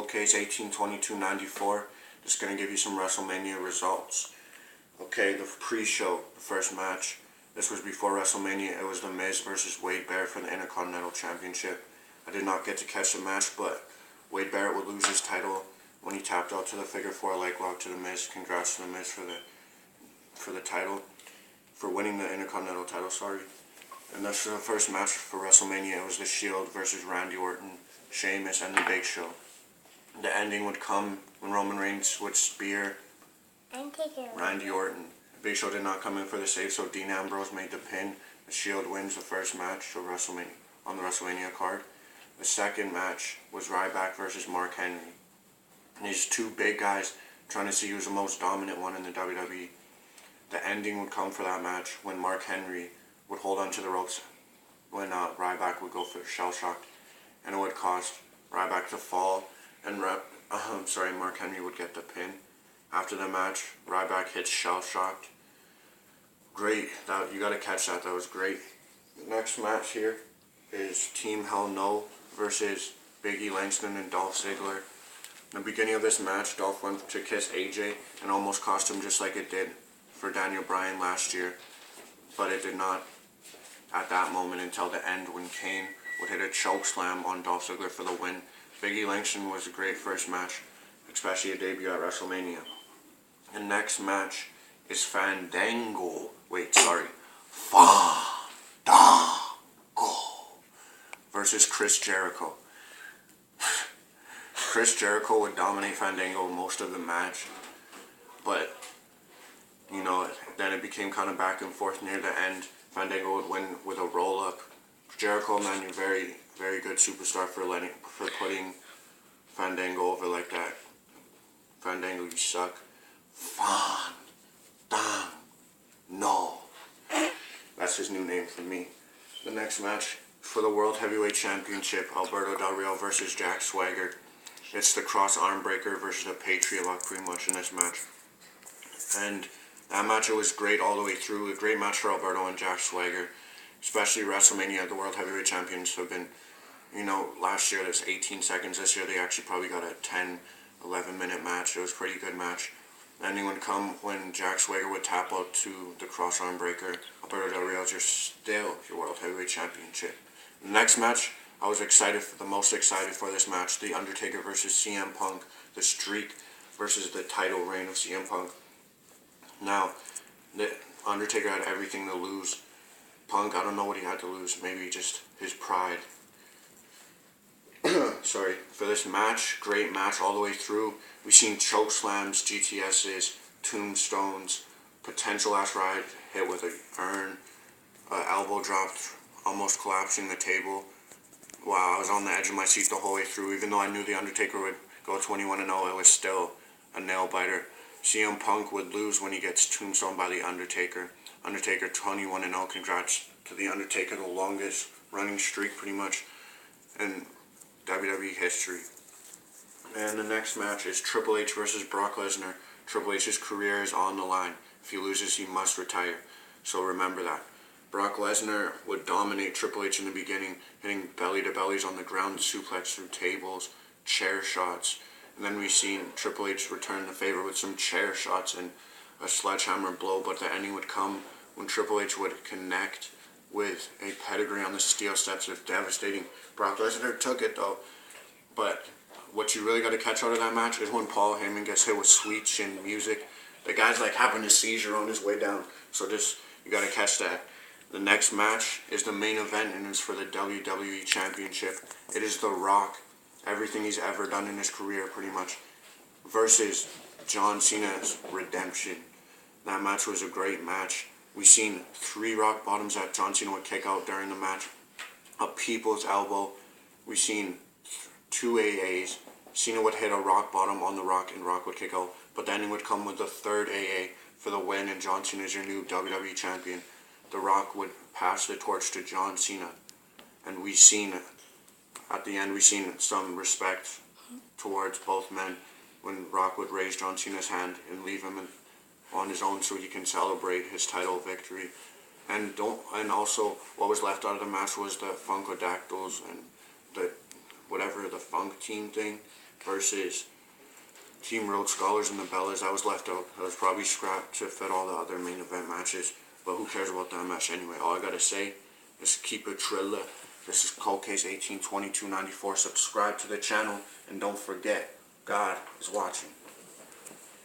case 18/22/94. Just gonna give you some WrestleMania results. Okay, the pre-show, the first match. This was before WrestleMania. It was The Miz versus Wade Barrett for the Intercontinental Championship. I did not get to catch the match, but Wade Barrett would lose his title when he tapped out to the figure four leg lock to The Miz. Congrats to The Miz for the title, for winning the Intercontinental title. Sorry. And that's the first match for WrestleMania. It was The Shield versus Randy Orton, Sheamus, and The Big Show. The ending would come when Roman Reigns would spear Randy Orton. Big Show did not come in for the save, so Dean Ambrose made the pin. The Shield wins the first match of WrestleMania on the WrestleMania card. The second match was Ryback versus Mark Henry. And these two big guys trying to see who's the most dominant one in the WWE. The ending would come for that match when Mark Henry would hold on to the ropes when Ryback would go for shell shock, and it would cause Ryback to fall, and Mark Henry would get the pin. After the match, Ryback hits shell shocked. Great, you gotta catch that. That was great. The next match here is Team Hell No versus Big E Langston and Dolph Ziggler. In the beginning of this match, Dolph went to kiss AJ and almost cost him, just like it did for Daniel Bryan last year, but it did not at that moment until the end when Kane would hit a choke slam on Dolph Ziggler for the win. Big E Langston was a great first match, especially a debut at WrestleMania. The next match is Fandango versus Chris Jericho. Chris Jericho would dominate Fandango most of the match, but then it became kind of back and forth near the end. Fandango would win with a roll-up. Jericho, man, you're very, very good superstar for putting Fandango over like that. Fandango, you suck. No. That's his new name for me. The next match for the World Heavyweight Championship, Alberto Del Rio versus Jack Swagger. It's the Cross Arm Breaker versus the Patriot Lock pretty much in this match. And that match, it was great all the way through. A great match for Alberto and Jack Swagger. Especially WrestleMania, the World Heavyweight Champions have been, last year there's 18 seconds. This year they actually probably got a 10, 11 minute match. It was a pretty good match. The ending would come when Jack Swagger would tap out to the Cross Arm Breaker. Alberto Del Rio, you're still your World Heavyweight Championship. The next match, I was the most excited for this match. The Undertaker versus CM Punk. The streak versus the title reign of CM Punk. Now, the Undertaker had everything to lose. Punk, I don't know what he had to lose. Maybe just his pride. Sorry. For this match, great match all the way through. We've seen choke slams, GTSs, tombstones, potential ass ride hit with an urn, elbow dropped, almost collapsing the table. Wow, I was on the edge of my seat the whole way through. Even though I knew the Undertaker would go 21-0, it was still a nail biter. CM Punk would lose when he gets tombstone by the Undertaker. Undertaker 21-0. Congrats to the Undertaker, the longest running streak pretty much in WWE history. And the next match is Triple H versus Brock Lesnar. Triple H's career is on the line. If he loses, he must retire. So remember that. Brock Lesnar would dominate Triple H in the beginning, hitting belly-to-bellies on the ground, suplex through tables, chair shots. And then we've seen Triple H return the favor with some chair shots and a sledgehammer blow, but the ending would come when Triple H would connect with a pedigree on the steel steps. It's devastating. Brock Lesnar took it though, but what you really got to catch out of that match is when Paul Heyman gets hit with sweet chin music. The guy's like having a seizure on his way down, so you got to catch that. The next match is the main event, and it's for the WWE Championship. It is The Rock, everything he's ever done in his career pretty much, versus John Cena's redemption. That match was a great match. We seen 3 rock bottoms that John Cena would kick out during the match, a people's elbow. We seen 2 AAs. Cena would hit a rock bottom on The Rock and Rock would kick out, but then it would come with the 3rd AA for the win, and John Cena is your new WWE Champion. The Rock would pass the torch to John Cena, and at the end we seen some respect towards both men when Rock would raise John Cena's hand and leave him on his own so he can celebrate his title victory. And also what was left out of the match was the Funkadactyls and the funk team thing. versus Team Rhodes Scholars and the Bellas. That was left out. That was probably scrapped to fit all the other main event matches. But who cares about that match anyway? All I gotta say is keep it Trilla. This is Coldcase 182294. Subscribe to the channel and don't forget, God is watching.